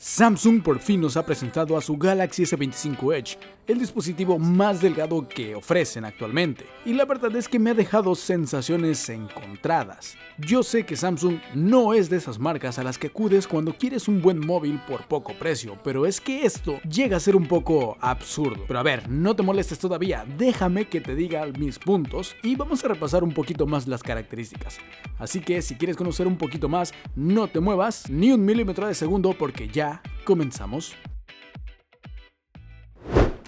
Samsung por fin nos ha presentado a su Galaxy S25 Edge, el dispositivo más delgado que ofrecen actualmente, y la verdad es que me ha dejado sensaciones encontradas. Yo sé que Samsung no es de esas marcas a las que acudes cuando quieres un buen móvil por poco precio, pero es que esto llega a ser un poco absurdo. Pero a ver, no te molestes todavía, déjame que te diga mis puntos y vamos a repasar un poquito más las características. Así que si quieres conocer un poquito más, no te muevas ni un milímetro de segundo porque ya comenzamos.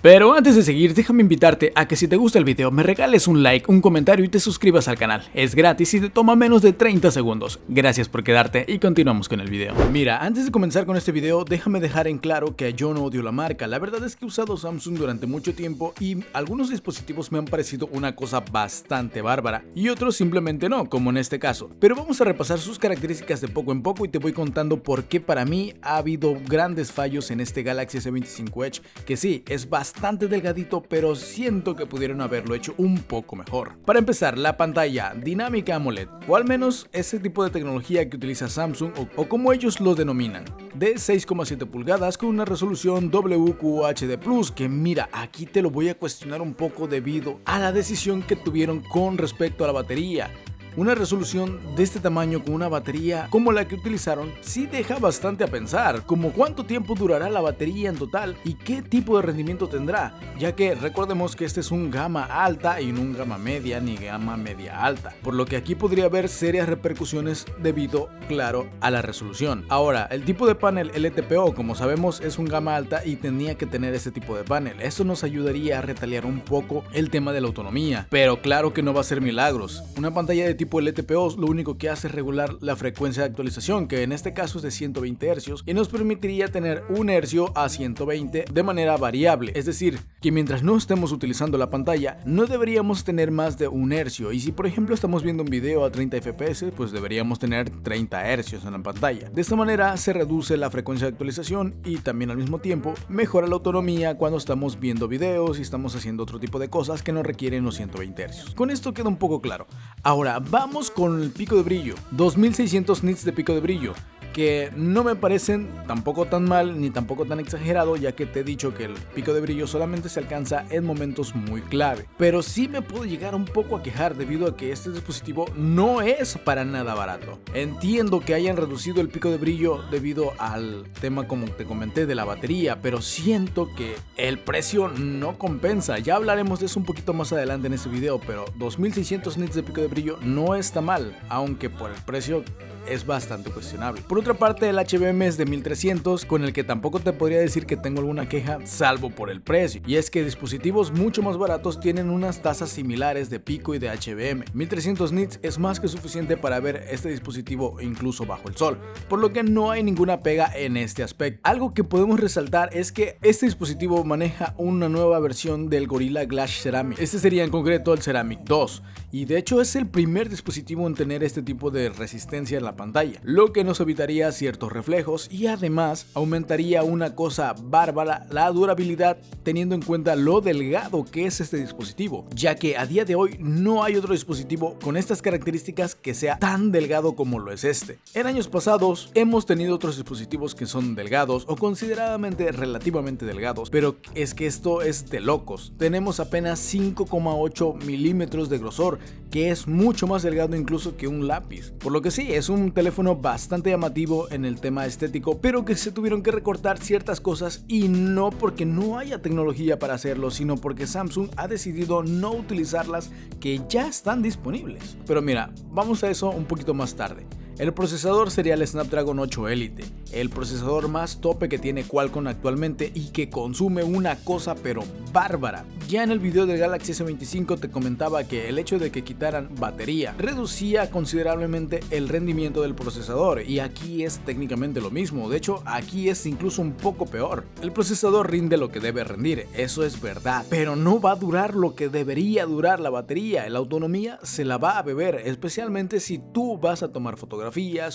Pero antes de seguir, déjame invitarte a que si te gusta el video me regales un like, un comentario y te suscribas al canal. Es gratis y te toma menos de 30 segundos. Gracias por quedarte y continuamos con el video. Mira, antes de comenzar con este video, déjame dejar en claro que yo no odio la marca. La verdad es que he usado Samsung durante mucho tiempo y algunos dispositivos me han parecido una cosa bastante bárbara y otros simplemente no, como en este caso. Pero vamos a repasar sus características de poco en poco y te voy contando por qué para mí ha habido grandes fallos en este Galaxy S25 Edge, que sí, es bastante delgadito, pero siento que pudieron haberlo hecho un poco mejor. Para empezar, la pantalla dinámica AMOLED, o al menos ese tipo de tecnología que utiliza Samsung o como ellos lo denominan, de 6,7 pulgadas con una resolución WQHD+, que mira, aquí te lo voy a cuestionar un poco debido a la decisión que tuvieron con respecto a la batería. Una resolución de este tamaño con una batería como la que utilizaron sí deja bastante a pensar, como cuánto tiempo durará la batería en total y qué tipo de rendimiento tendrá, ya que recordemos que este es un gama alta y no un gama media ni gama media alta, por lo que aquí podría haber serias repercusiones debido, claro, a la resolución. Ahora, el tipo de panel LTPO, como sabemos, es un gama alta y tenía que tener este tipo de panel. Eso nos ayudaría a retaliar un poco el tema de la autonomía, pero claro que no va a ser milagros. Una pantalla de tipo LTPO lo único que hace es regular la frecuencia de actualización, que en este caso es de 120 Hz y nos permitiría tener un hercio a 120 de manera variable, es decir, que mientras no estemos utilizando la pantalla no deberíamos tener más de un hercio, y si por ejemplo estamos viendo un video a 30 fps pues deberíamos tener 30 Hz en la pantalla. De esta manera se reduce la frecuencia de actualización y también al mismo tiempo mejora la autonomía cuando estamos viendo videos y estamos haciendo otro tipo de cosas que no requieren los 120 Hz. Con esto queda un poco claro. Ahora vamos con el pico de brillo, 2600 nits de pico de brillo, que no me parecen tampoco tan mal ni tampoco tan exagerado, ya que te he dicho que el pico de brillo solamente se alcanza en momentos muy clave, pero sí me puedo llegar un poco a quejar debido a que este dispositivo no es para nada barato. Entiendo que hayan reducido el pico de brillo debido al tema, como te comenté, de la batería, pero siento que el precio no compensa. Ya hablaremos de eso un poquito más adelante en este video, pero 2600 nits de pico de brillo no está mal, aunque por el precio es bastante cuestionable. Por otra parte, el HBM es de 1300, con el que tampoco te podría decir que tengo alguna queja, salvo por el precio, y es que dispositivos mucho más baratos tienen unas tasas similares de pico y de HBM. 1300 nits es más que suficiente para ver este dispositivo incluso bajo el sol, por lo que no hay ninguna pega en este aspecto. Algo que podemos resaltar es que este dispositivo maneja una nueva versión del Gorilla Glass Ceramic. Este sería en concreto el Ceramic 2, y de hecho es el primer dispositivo en tener este tipo de resistencia en la pantalla, lo que nos evitaría ciertos reflejos y además aumentaría una cosa bárbara, la durabilidad, teniendo en cuenta lo delgado que es este dispositivo, ya que a día de hoy no hay otro dispositivo con estas características que sea tan delgado como lo es este. En años pasados hemos tenido otros dispositivos que son delgados o consideradamente relativamente delgados, pero es que esto es de locos. Tenemos apenas 5,8 milímetros de grosor, que es mucho más delgado incluso que un lápiz, por lo que sí, es un teléfono bastante llamativo en el tema estético, pero que se tuvieron que recortar ciertas cosas, y no porque no haya tecnología para hacerlo, sino porque Samsung ha decidido no utilizarlas que ya están disponibles. Pero mira, vamos a eso un poquito más tarde. El procesador sería el Snapdragon 8 Elite, el procesador más tope que tiene Qualcomm actualmente y que consume una cosa pero bárbara. Ya en el video del Galaxy S25 te comentaba que el hecho de que quitaran batería reducía considerablemente el rendimiento del procesador, y aquí es técnicamente lo mismo. De hecho, aquí es incluso un poco peor. El procesador rinde lo que debe rendir, eso es verdad, pero no va a durar lo que debería durar la batería. La autonomía se la va a beber, especialmente si tú vas a tomar fotografías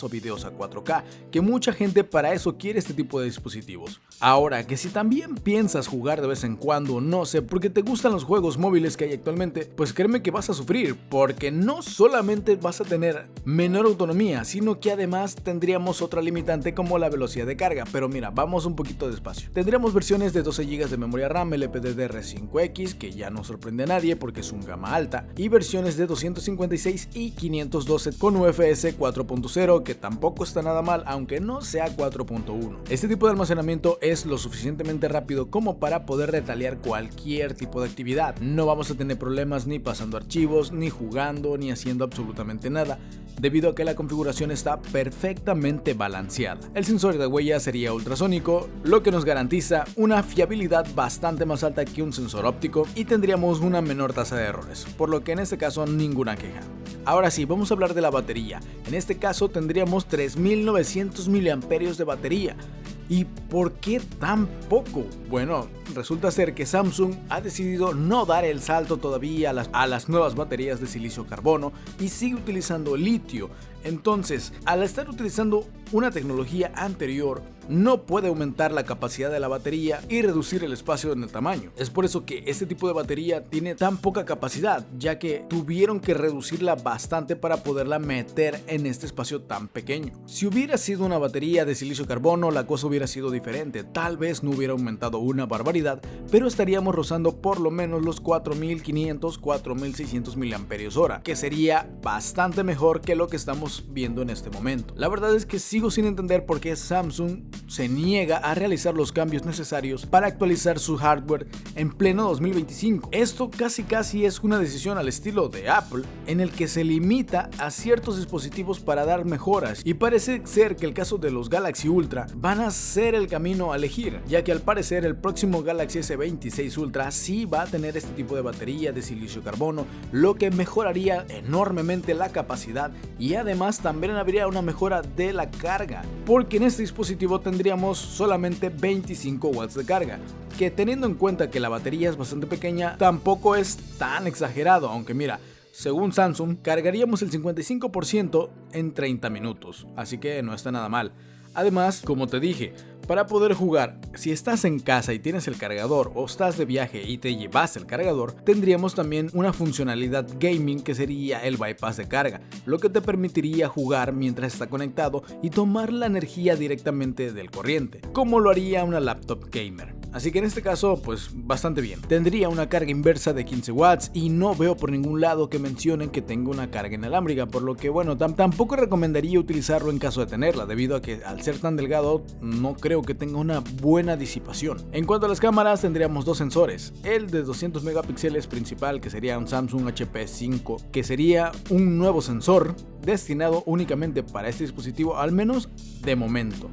o videos a 4K, que mucha gente para eso quiere este tipo de dispositivos. Ahora, que si también piensas jugar de vez en cuando, no sé, porque te gustan los juegos móviles que hay actualmente, pues créeme que vas a sufrir, porque no solamente vas a tener menor autonomía, sino que además tendríamos otra limitante como la velocidad de carga. Pero mira, vamos un poquito despacio. Tendríamos versiones de 12 GB de memoria RAM LPDDR5X, que ya no sorprende a nadie porque es un gama alta, y versiones de 256 y 512 con UFS 4.0, que tampoco está nada mal, aunque no sea 4.1. Este tipo de almacenamiento es lo suficientemente rápido como para poder retaliar cualquier tipo de actividad. No vamos a tener problemas ni pasando archivos, ni jugando, ni haciendo absolutamente nada, debido a que la configuración está perfectamente balanceada. El sensor de huella sería ultrasónico, lo que nos garantiza una fiabilidad bastante más alta que un sensor óptico, y tendríamos una menor tasa de errores, por lo que en este caso ninguna queja. Ahora sí, vamos a hablar de la batería. En este caso tendríamos 3900 mAh de batería. ¿Y por qué tan poco? Bueno, resulta ser que Samsung ha decidido no dar el salto todavía a las nuevas baterías de silicio carbono y sigue utilizando litio. Entonces, al estar utilizando una tecnología anterior, no puede aumentar la capacidad de la batería y reducir el espacio en el tamaño. Es por eso que este tipo de batería tiene tan poca capacidad, ya que tuvieron que reducirla bastante para poderla meter en este espacio tan pequeño. Si hubiera sido una batería de silicio carbono, la cosa hubiera sido diferente. Tal vez no hubiera aumentado una barbaridad, pero estaríamos rozando por lo menos los 4500, 4600 mAh, que sería bastante mejor que lo que estamos viendo en este momento. La verdad es que sigo sin entender por qué Samsung se niega a realizar los cambios necesarios para actualizar su hardware en pleno 2025. Esto casi es una decisión al estilo de Apple, en el que se limita a ciertos dispositivos para dar mejoras, y parece ser que el caso de los Galaxy Ultra van a ser el camino a elegir, ya que al parecer el próximo Galaxy S26 Ultra sí va a tener este tipo de batería de silicio carbono, lo que mejoraría enormemente la capacidad, y además también habría una mejora de la carga, porque en este dispositivo tendríamos solamente 25 watts de carga, que teniendo en cuenta que la batería es bastante pequeña, tampoco es tan exagerado, aunque mira, según Samsung, cargaríamos el 55% en 30 minutos, así que no está nada mal. Además, como te dije, para poder jugar, si estás en casa y tienes el cargador, o estás de viaje y te llevas el cargador, tendríamos también una funcionalidad gaming que sería el bypass de carga, lo que te permitiría jugar mientras está conectado y tomar la energía directamente del corriente, como lo haría una laptop gamer. Así que en este caso, pues bastante bien. Tendría una carga inversa de 15 watts y no veo por ningún lado que mencionen que tenga una carga inalámbrica, por lo que bueno, tampoco recomendaría utilizarlo en caso de tenerla, debido a que al ser tan delgado no creo que tenga una buena disipación. En cuanto a las cámaras, tendríamos dos sensores, el de 200 megapíxeles principal, que sería un Samsung HP5, que sería un nuevo sensor destinado únicamente para este dispositivo, al menos de momento,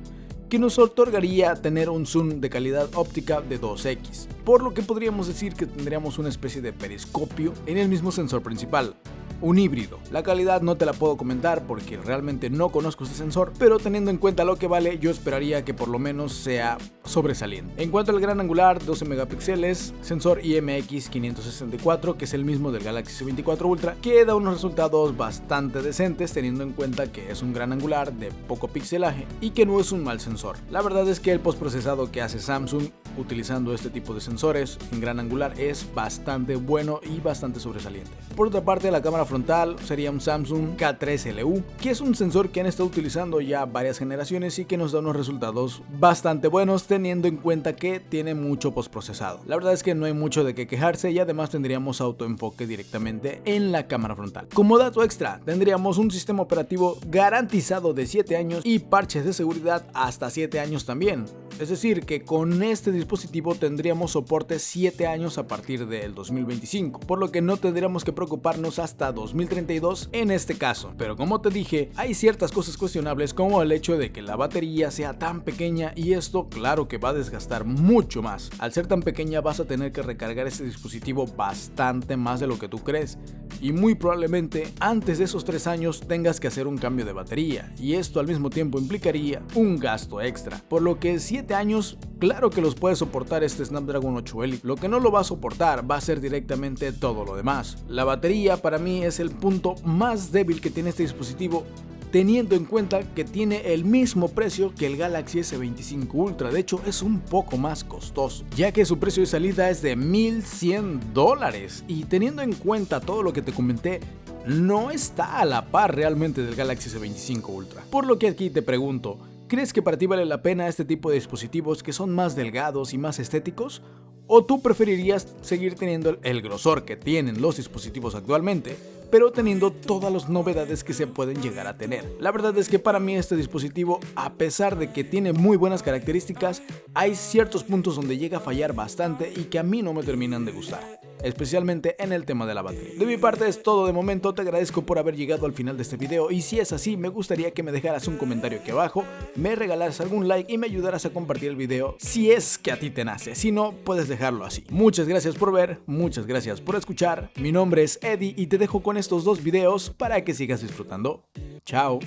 que nos otorgaría tener un zoom de calidad óptica de 2x, por lo que podríamos decir que tendríamos una especie de periscopio en el mismo sensor principal. Un híbrido. La calidad no te la puedo comentar porque realmente no conozco este sensor, pero teniendo en cuenta lo que vale, yo esperaría que por lo menos sea sobresaliente. En cuanto al gran angular, 12 megapíxeles, sensor IMX564, que es el mismo del Galaxy S24 Ultra, que da unos resultados bastante decentes teniendo en cuenta que es un gran angular de poco pixelaje y que no es un mal sensor. La verdad es que el postprocesado que hace Samsung utilizando este tipo de sensores en gran angular es bastante bueno y bastante sobresaliente. Por otra parte, la cámara frontal sería un Samsung K3LU, que es un sensor que han estado utilizando ya varias generaciones y que nos da unos resultados bastante buenos teniendo en cuenta que tiene mucho postprocesado. La verdad es que no hay mucho de qué quejarse y además tendríamos autoenfoque directamente en la cámara frontal. Como dato extra, tendríamos un sistema operativo garantizado de 7 años y parches de seguridad hasta 7 años también. Es decir, que con este dispositivo tendríamos soporte 7 años a partir del 2025, por lo que no tendríamos que preocuparnos hasta 2032 en este caso. Pero como te dije, hay ciertas cosas cuestionables como el hecho de que la batería sea tan pequeña, y esto claro que va a desgastar mucho más. Al ser tan pequeña vas a tener que recargar este dispositivo bastante más de lo que tú crees, y muy probablemente antes de esos 3 años tengas que hacer un cambio de batería, y esto al mismo tiempo implicaría un gasto extra, por lo que 7 años claro que los puede soportar este Snapdragon 8 Elite. Lo que no lo va a soportar va a ser directamente todo lo demás. La batería para mí es el punto más débil que tiene este dispositivo, teniendo en cuenta que tiene el mismo precio que el Galaxy S25 Ultra. De hecho, es un poco más costoso, ya que su precio de salida es de $1100, y teniendo en cuenta todo lo que te comenté, no está a la par realmente del Galaxy S25 Ultra. Por lo que aquí te pregunto, ¿crees que para ti vale la pena este tipo de dispositivos que son más delgados y más estéticos? ¿O tú preferirías seguir teniendo el grosor que tienen los dispositivos actualmente, pero teniendo todas las novedades que se pueden llegar a tener? La verdad es que para mí este dispositivo, a pesar de que tiene muy buenas características, hay ciertos puntos donde llega a fallar bastante y que a mí no me terminan de gustar, especialmente en el tema de la batería. De mi parte es todo de momento, te agradezco por haber llegado al final de este video, y si es así, me gustaría que me dejaras un comentario aquí abajo, me regalaras algún like y me ayudaras a compartir el video si es que a ti te nace. Si no, puedes dejarlo así. Muchas gracias por ver, muchas gracias por escuchar. Mi nombre es Eddie y te dejo con estos dos videos para que sigas disfrutando. Chao.